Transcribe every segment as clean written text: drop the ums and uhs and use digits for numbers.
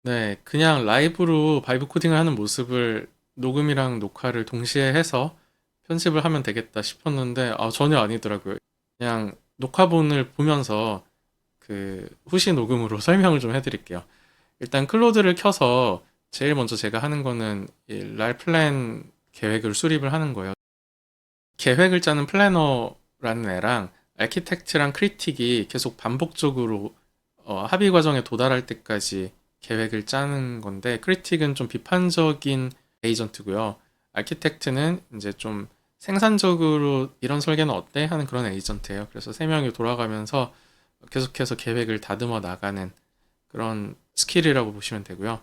네, 그냥 라이브로 바이브 코딩을 하는 모습을 녹음이랑 녹화를 동시에 해서 편집을 하면 되겠다 싶었는데, 전혀 아니더라고요. 그냥 녹화본을 보면서 그 후시 녹음으로 설명을 좀 해드릴게요. 일단 클로드를 켜서 제일 먼저 제가 하는 거는 이 랄 플랜 계획을 수립을 하는 거예요. 계획을 짜는 플래너라는 애랑 아키텍트랑 크리틱이 계속 반복적으로 합의 과정에 도달할 때까지 계획을 짜는 건데, 크리틱은 좀 비판적인 에이전트고요. 아키텍트는 이제 좀 생산적으로 이런 설계는 어때? 하는 그런 에이전트예요. 그래서 세 명이 돌아가면서 계속해서 계획을 다듬어 나가는 그런 스킬이라고 보시면 되고요.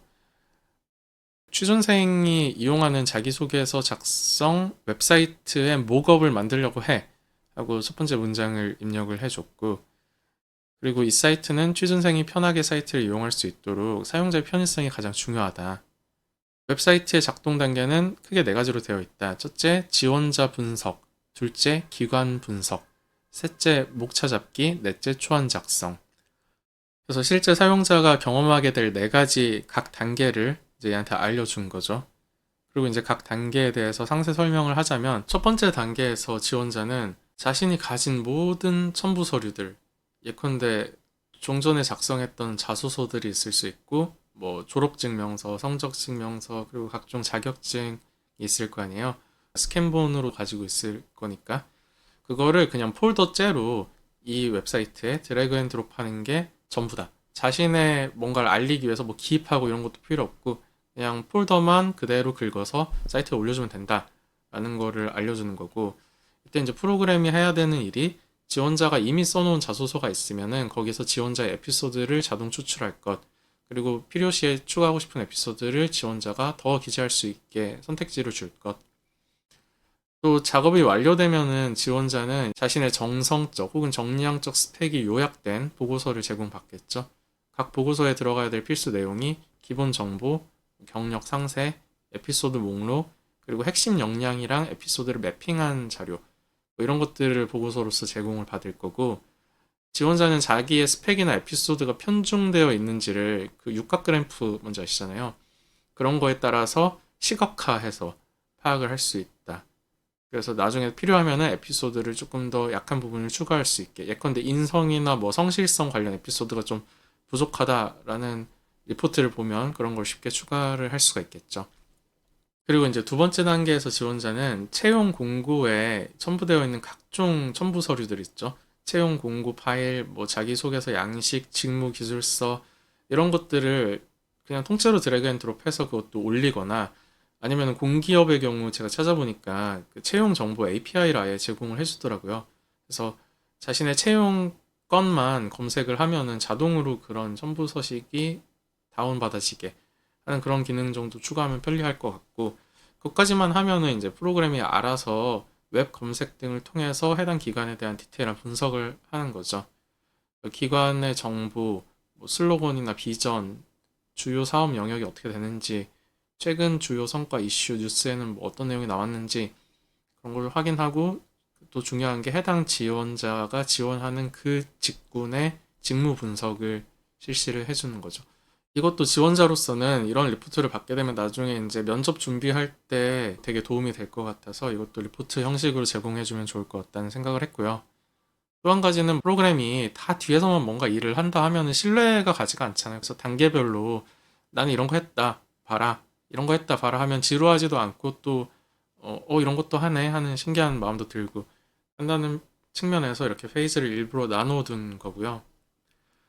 취준생이 이용하는 자기소개서 작성 웹사이트에 목업을 만들려고 해 하고 첫 번째 문장을 입력을 해줬고, 그리고 이 사이트는 취준생이 편하게 사이트를 이용할 수 있도록 사용자의 편의성이 가장 중요하다. 웹사이트의 작동 단계는 크게 네 가지로 되어 있다. 첫째, 지원자 분석. 둘째, 기관 분석. 셋째, 목차 잡기. 넷째, 초안 작성. 그래서 실제 사용자가 경험하게 될 네 가지 각 단계를 이제 얘한테 알려준 거죠. 그리고 이제 각 단계에 대해서 상세 설명을 하자면, 첫 번째 단계에서 지원자는 자신이 가진 모든 첨부 서류들, 예컨대 종전에 작성했던 자소서들이 있을 수 있고, 뭐 졸업증명서, 성적증명서, 그리고 각종 자격증이 있을 거 아니에요. 스캔본으로 가지고 있을 거니까 그거를 그냥 폴더째로 이 웹사이트에 드래그 앤 드롭 하는 게 전부다. 자신의 뭔가를 알리기 위해서 뭐 기입하고 이런 것도 필요 없고, 그냥 폴더만 그대로 긁어서 사이트에 올려주면 된다 라는 거를 알려주는 거고, 이때 이제 프로그램이 해야 되는 일이, 지원자가 이미 써놓은 자소서가 있으면은 거기서 지원자의 에피소드를 자동 추출할 것, 그리고 필요시에 추가하고 싶은 에피소드를 지원자가 더 기재할 수 있게 선택지를 줄 것, 또 작업이 완료되면은 지원자는 자신의 정성적 혹은 정량적 스펙이 요약된 보고서를 제공받겠죠. 각 보고서에 들어가야 될 필수 내용이 기본 정보, 경력 상세, 에피소드 목록, 그리고 핵심 역량이랑 에피소드를 매핑한 자료, 뭐 이런 것들을 보고서로서 제공을 받을 거고, 지원자는 자기의 스펙이나 에피소드가 편중되어 있는지를 그 육각 그래프 뭔지 아시잖아요. 그런 거에 따라서 시각화해서 파악을 할 수 있다. 그래서 나중에 필요하면은 에피소드를 조금 더 약한 부분을 추가할 수 있게, 예컨대 인성이나 뭐 성실성 관련 에피소드가 좀 부족하다라는 리포트를 보면 그런 걸 쉽게 추가를 할 수가 있겠죠. 그리고 이제 두 번째 단계에서 지원자는 채용 공고에 첨부되어 있는 각종 첨부 서류들 있죠. 채용 공고 파일, 뭐 자기소개서 양식, 직무 기술서 이런 것들을 그냥 통째로 드래그 앤 드롭해서 그것도 올리거나, 아니면 공기업의 경우 제가 찾아보니까 그 채용 정보 API를 아예 제공을 해주더라고요. 그래서 자신의 채용 건만 검색을 하면은 자동으로 그런 첨부 서식이 다운받아지게 하는 그런 기능 정도 추가하면 편리할 것 같고, 그것까지만 하면은 이제 프로그램이 알아서 웹 검색 등을 통해서 해당 기관에 대한 디테일한 분석을 하는 거죠. 그 기관의 정보, 뭐 슬로건이나 비전, 주요 사업 영역이 어떻게 되는지, 최근 주요 성과 이슈 뉴스에는 뭐 어떤 내용이 나왔는지 그런 걸 확인하고, 또 중요한 게 해당 지원자가 지원하는 그 직군의 직무 분석을 실시를 해주는 거죠. 이것도 지원자로서는 이런 리포트를 받게 되면 나중에 이제 면접 준비할 때 되게 도움이 될 것 같아서 이것도 리포트 형식으로 제공해주면 좋을 것 같다는 생각을 했고요. 또 한 가지는, 프로그램이 다 뒤에서만 뭔가 일을 한다 하면은 신뢰가 가지가 않잖아요. 그래서 단계별로 나는 이런 거 했다, 봐라. 이런 거 했다, 봐라 하면 지루하지도 않고, 또, 이런 것도 하네 하는 신기한 마음도 들고 한다는 측면에서 이렇게 페이지를 일부러 나눠둔 거고요.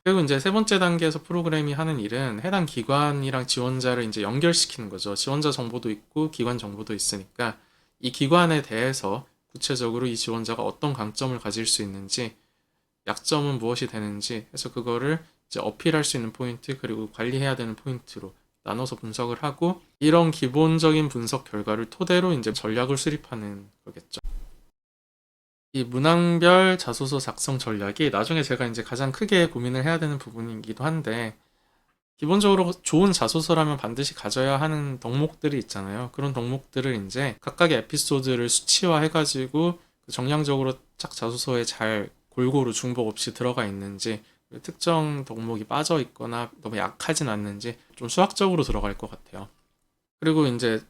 그리고 이제 세 번째 단계에서 프로그램이 하는 일은 해당 기관이랑 지원자를 이제 연결시키는 거죠. 지원자 정보도 있고 기관 정보도 있으니까 이 기관에 대해서 구체적으로 이 지원자가 어떤 강점을 가질 수 있는지, 약점은 무엇이 되는지 해서 그거를 이제 어필할 수 있는 포인트, 그리고 관리해야 되는 포인트로 나눠서 분석을 하고, 이런 기본적인 분석 결과를 토대로 이제 전략을 수립하는 거겠죠. 이 문항별 자소서 작성 전략이 나중에 제가 이제 가장 크게 고민을 해야 되는 부분이기도 한데, 기본적으로 좋은 자소서라면 반드시 가져야 하는 덕목들이 있잖아요. 그런 덕목들을 이제 각각의 에피소드를 수치화해가지고 정량적으로 짝 자소서에 잘 골고루 중복 없이 들어가 있는지 특정 덕목이 빠져 있거나 너무 약하진 않는지 좀 수학적으로 들어갈 것 같아요. 그리고 이제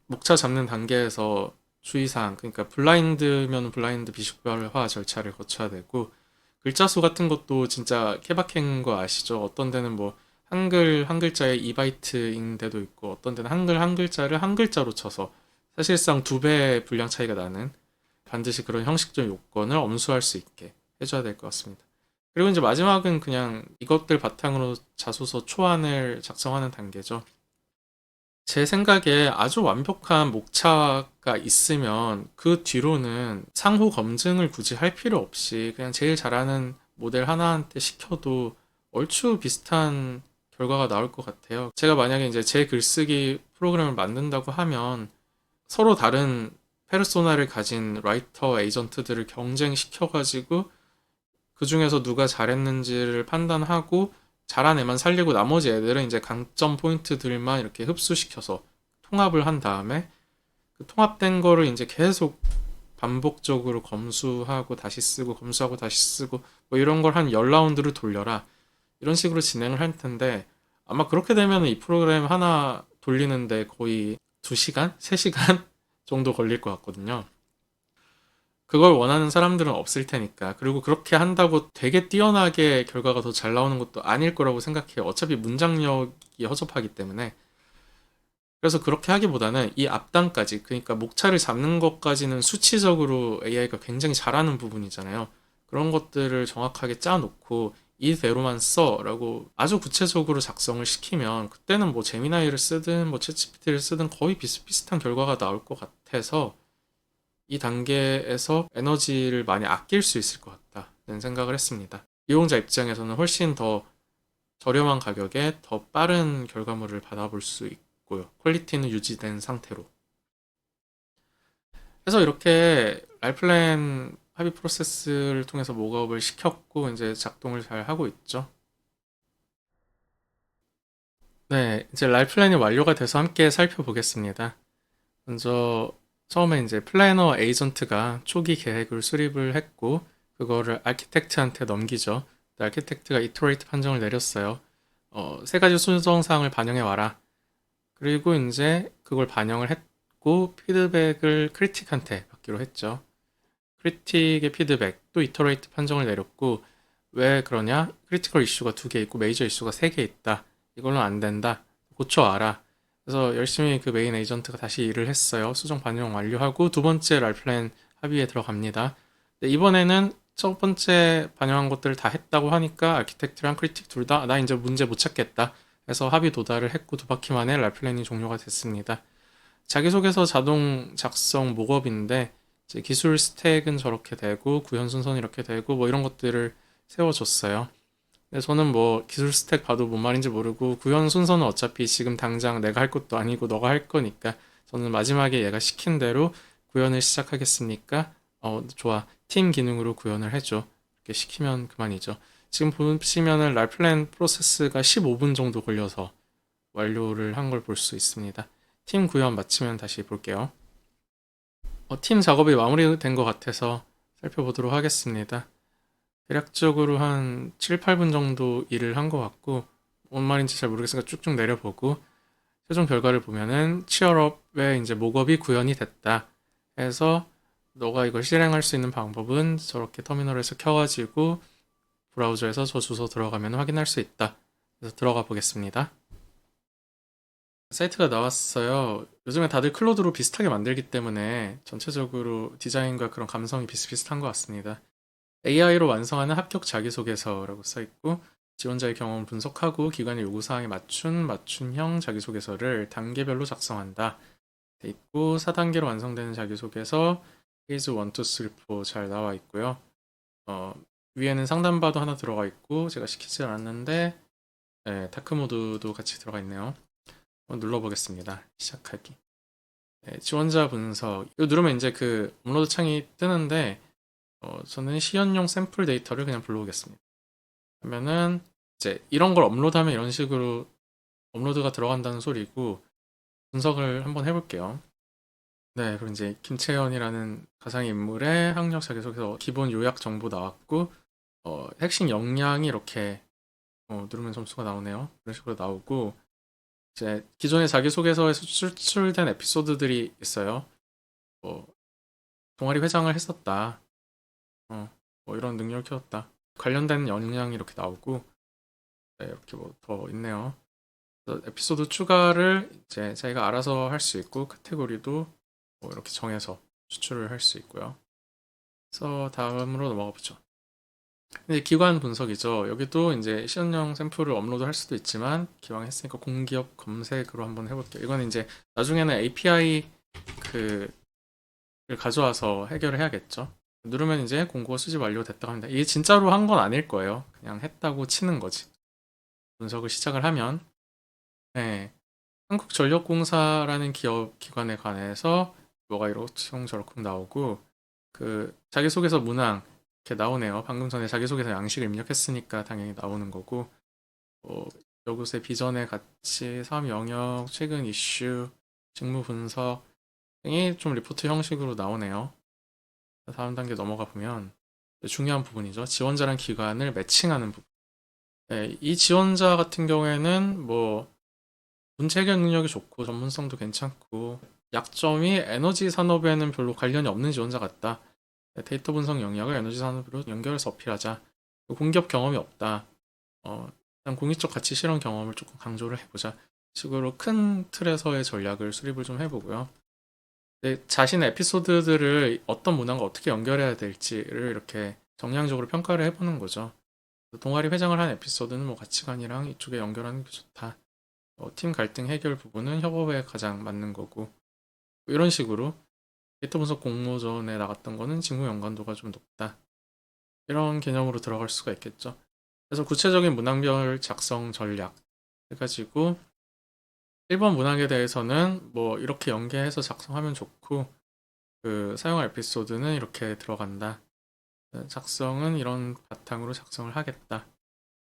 목차 잡는 단계에서 주의사항, 그러니까 블라인드면 블라인드 비식별화 절차를 거쳐야 되고, 글자 수 같은 것도 진짜 케바케인 거 아시죠? 어떤 데는 뭐 한글 한 글자에 2바이트인 데도 있고, 어떤 데는 한글 한 글자를 한 글자로 쳐서 사실상 2배 분량 차이가 나는, 반드시 그런 형식적 요건을 엄수할 수 있게 해줘야 될 것 같습니다. 그리고 이제 마지막은 그냥 이것들 바탕으로 자소서 초안을 작성하는 단계죠. 제 생각에 아주 완벽한 목차가 있으면 그 뒤로는 상호 검증을 굳이 할 필요 없이 그냥 제일 잘하는 모델 하나한테 시켜도 얼추 비슷한 결과가 나올 것 같아요. 제가 만약에 이제 제 글쓰기 프로그램을 만든다고 하면 서로 다른 페르소나를 가진 라이터 에이전트들을 경쟁시켜가지고 그 중에서 누가 잘했는지를 판단하고 잘한 애만 살리고 나머지 애들은 이제 강점 포인트들만 이렇게 흡수시켜서 통합을 한 다음에 그 통합된 거를 이제 계속 반복적으로 검수하고 다시 쓰고 검수하고 다시 쓰고 뭐 이런 걸 한 10라운드를 돌려라. 이런 식으로 진행을 할 텐데 아마 그렇게 되면 이 프로그램 하나 돌리는데 거의 2시간? 3시간 정도 걸릴 것 같거든요. 그걸 원하는 사람들은 없을 테니까. 그리고 그렇게 한다고 되게 뛰어나게 결과가 더 잘 나오는 것도 아닐 거라고 생각해요. 어차피 문장력이 허접하기 때문에. 그래서 그렇게 하기보다는 이 앞단까지, 그러니까 목차를 잡는 것까지는 수치적으로 AI가 굉장히 잘하는 부분이잖아요. 그런 것들을 정확하게 짜놓고 이대로만 써라고 아주 구체적으로 작성을 시키면 그때는 뭐 제미나이를 쓰든 뭐 챗GPT를 쓰든 거의 비슷비슷한 결과가 나올 것 같아서 이 단계에서 에너지를 많이 아낄 수 있을 것 같다는 생각을 했습니다. 이용자 입장에서는 훨씬 더 저렴한 가격에 더 빠른 결과물을 받아볼 수 있고요. 퀄리티는 유지된 상태로. 그래서 이렇게 라이플랜 합의 프로세스를 통해서 목업을 시켰고 이제 작동을 잘 하고 있죠. 네, 이제 라이플랜이 완료가 돼서 함께 살펴보겠습니다. 먼저 처음에 이제 플래너 에이전트가 초기 계획을 수립을 했고 그거를 아키텍트한테 넘기죠. 아키텍트가 이터레이트 판정을 내렸어요. 세 가지 순서사항을 반영해 와라. 그리고 이제 그걸 반영을 했고 피드백을 크리틱한테 받기로 했죠. 크리틱의 피드백 또 이터레이트 판정을 내렸고 왜 그러냐? 크리티컬 이슈가 2개 있고 메이저 이슈가 3개 있다. 이걸로 안 된다. 고쳐와라. 그래서 열심히 그 메인 에이전트가 다시 일을 했어요. 수정 반영 완료하고 두 번째 랄플랜 합의에 들어갑니다. 이번에는 첫 번째 반영한 것들을 다 했다고 하니까 아키텍트랑 크리틱 둘 다 나 이제 문제 못 찾겠다. 해서 합의 도달을 했고 2바퀴 만에 랄플랜이 종료가 됐습니다. 자기소개서 자동 작성 목업인데 이제 기술 스택은 저렇게 되고 구현 순서는 이렇게 되고 뭐 이런 것들을 세워줬어요. 근데 저는 뭐 기술 스택 봐도 뭔 말인지 모르고 구현 순서는 어차피 지금 당장 내가 할 것도 아니고 너가 할 거니까 저는 마지막에 얘가 시킨 대로 구현을 시작하겠습니까? 좋아. 팀 기능으로 구현을 해줘. 이렇게 시키면 그만이죠. 지금 보시면은 랄플랜 프로세스가 15분 정도 걸려서 완료를 한 걸 볼 수 있습니다. 팀 구현 마치면 다시 볼게요. 팀 작업이 마무리된 것 같아서 살펴보도록 하겠습니다. 대략적으로 한 7, 8분 정도 일을 한 것 같고 뭔 말인지 잘 모르겠으니까 쭉쭉 내려보고 최종 결과를 보면은 치얼업에 이제 목업이 구현이 됐다 해서 너가 이걸 실행할 수 있는 방법은 저렇게 터미널에서 켜가지고 브라우저에서 저 주소 들어가면 확인할 수 있다. 그래서 들어가 보겠습니다. 사이트가 나왔어요. 요즘에 다들 클로드로 비슷하게 만들기 때문에 전체적으로 디자인과 그런 감성이 비슷비슷한 것 같습니다. AI로 완성하는 합격 자기소개서라고 써있고 지원자의 경험을 분석하고 기관의 요구사항에 맞춘형 자기소개서를 단계별로 작성한다. 돼 있고 4단계로 완성되는 자기소개서 페이즈 1, 2, 3, 4 잘 나와 있고요. 위에는 상단바도 하나 들어가 있고 제가 시키지 않았는데 다크 모드도 같이 들어가 있네요. 눌러보겠습니다. 시작하기. 지원자 분석. 이거 누르면 이제 그 업로드 창이 뜨는데 저는 시연용 샘플 데이터를 그냥 불러오겠습니다. 그러면은 이제 이런 걸 업로드하면 이런 식으로 업로드가 들어간다는 소리고 분석을 한번 해볼게요. 네, 그럼 이제 김채연이라는 가상의 인물의 학력 자기소개서 기본 요약 정보 나왔고 핵심 역량이 이렇게 누르면 점수가 나오네요. 이런 식으로 나오고 이제 기존의 자기소개서에서 추출된 에피소드들이 있어요. 뭐 동아리 회장을 했었다. 뭐 이런 능력을 키웠다. 관련된 역량이 이렇게 나오고 네, 이렇게 뭐 더 있네요. 그래서 에피소드 추가를 이제 자기가 알아서 할 수 있고 카테고리도 뭐 이렇게 정해서 추출을 할 수 있고요. 그래서 다음으로 넘어가 보죠. 이제 기관 분석이죠. 여기도 이제 시연령 샘플을 업로드할 수도 있지만 기왕 했으니까 공기업 검색으로 한번 해볼게요. 이건 이제 나중에는 API 를 가져와서 해결을 해야겠죠. 누르면 이제 공고 수집 완료됐다고 합니다. 이게 진짜로 한 건 아닐 거예요. 그냥 했다고 치는 거지. 분석을 시작을 하면 네, 한국전력공사라는 기업 기관에 관해서 뭐가 이렇게 저렇게 나오고 그 자기소개서 문항 이렇게 나오네요. 방금 전에 자기소개서 양식을 입력했으니까 당연히 나오는 거고 여곳의 비전의 가치, 사업 영역, 최근 이슈, 직무 분석 등이 좀 리포트 형식으로 나오네요. 다음 단계 넘어가 보면 중요한 부분이죠. 지원자랑 기관을 매칭하는 부분. 네, 이 지원자 같은 경우에는 뭐 문제 해결 능력이 좋고 전문성도 괜찮고 약점이 에너지 산업에는 별로 관련이 없는 지원자 같다. 네, 데이터 분석 영역을 에너지 산업으로 연결해서 어필하자. 공기업 경험이 없다. 일단 공익적 가치 실현 경험을 조금 강조를 해보자. 식으로 큰 틀에서의 전략을 수립을 좀 해보고요. 네, 자신의 에피소드들을 어떤 문화가 어떻게 연결해야 될지를 이렇게 정량적으로 평가를 해보는 거죠. 동아리 회장을 한 에피소드는 뭐 가치관이랑 이쪽에 연결하는 게 좋다. 팀 갈등 해결 부분은 협업에 가장 맞는 거고 뭐 이런 식으로 데이터 분석 공모전에 나갔던 거는 직무 연관도가 좀 높다. 이런 개념으로 들어갈 수가 있겠죠. 그래서 구체적인 문항별 작성 전략 해가지고 1번 문항에 대해서는 뭐 이렇게 연계해서 작성하면 좋고 그 사용할 에피소드는 이렇게 들어간다. 작성은 이런 바탕으로 작성을 하겠다.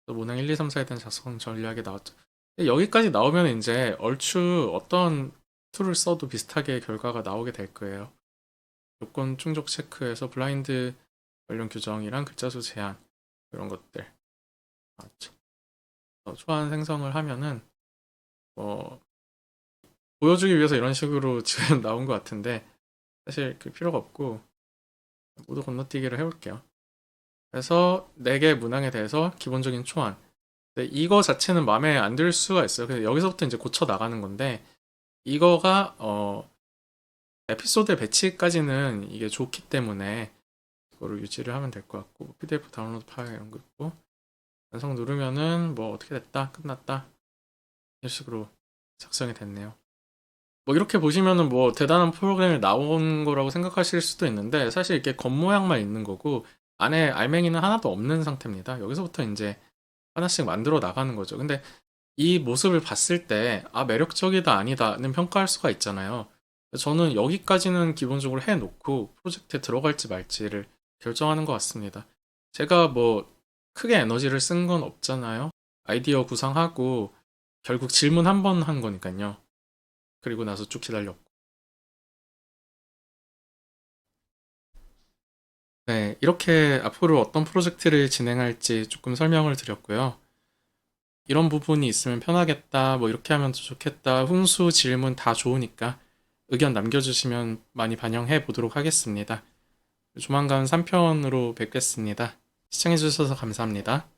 또 문항 1, 2, 3, 4에 대한 작성 전략이 나왔죠. 여기까지 나오면 이제 얼추 어떤 툴을 써도 비슷하게 결과가 나오게 될 거예요. 요건 충족 체크에서 블라인드 관련 규정이랑 글자 수 제한 이런 것들 나왔죠. 초안 생성을 하면은 보여주기 위해서 이런 식으로 지금 나온 것 같은데 사실 그 필요가 없고 모두 건너뛰기를 해볼게요. 그래서 4개 문항에 대해서 기본적인 초안. 근데 이거 자체는 마음에 안 들 수가 있어요. 그래서 여기서부터 이제 고쳐 나가는 건데 이거가 에피소드 배치까지는 이게 좋기 때문에 그거를 유지를 하면 될 것 같고 PDF 다운로드 파일 이런 거 있고 완성 누르면은 뭐 어떻게 됐다 끝났다 이런 식으로 작성이 됐네요. 뭐 이렇게 보시면은 뭐 대단한 프로그램이 나온 거라고 생각하실 수도 있는데 사실 이게 겉모양만 있는 거고 안에 알맹이는 하나도 없는 상태입니다. 여기서부터 이제 하나씩 만들어 나가는 거죠. 근데 이 모습을 봤을 때 매력적이다 아니다는 평가할 수가 있잖아요. 저는 여기까지는 기본적으로 해놓고 프로젝트에 들어갈지 말지를 결정하는 것 같습니다. 제가 뭐 크게 에너지를 쓴 건 없잖아요. 아이디어 구상하고 결국 질문 한 번 한 거니까요. 그리고 나서 쭉 기다렸고. 네, 이렇게 앞으로 어떤 프로젝트를 진행할지 조금 설명을 드렸고요. 이런 부분이 있으면 편하겠다, 뭐 이렇게 하면 더 좋겠다, 훈수, 질문 다 좋으니까 의견 남겨주시면 많이 반영해 보도록 하겠습니다. 조만간 3편으로 뵙겠습니다. 시청해주셔서 감사합니다.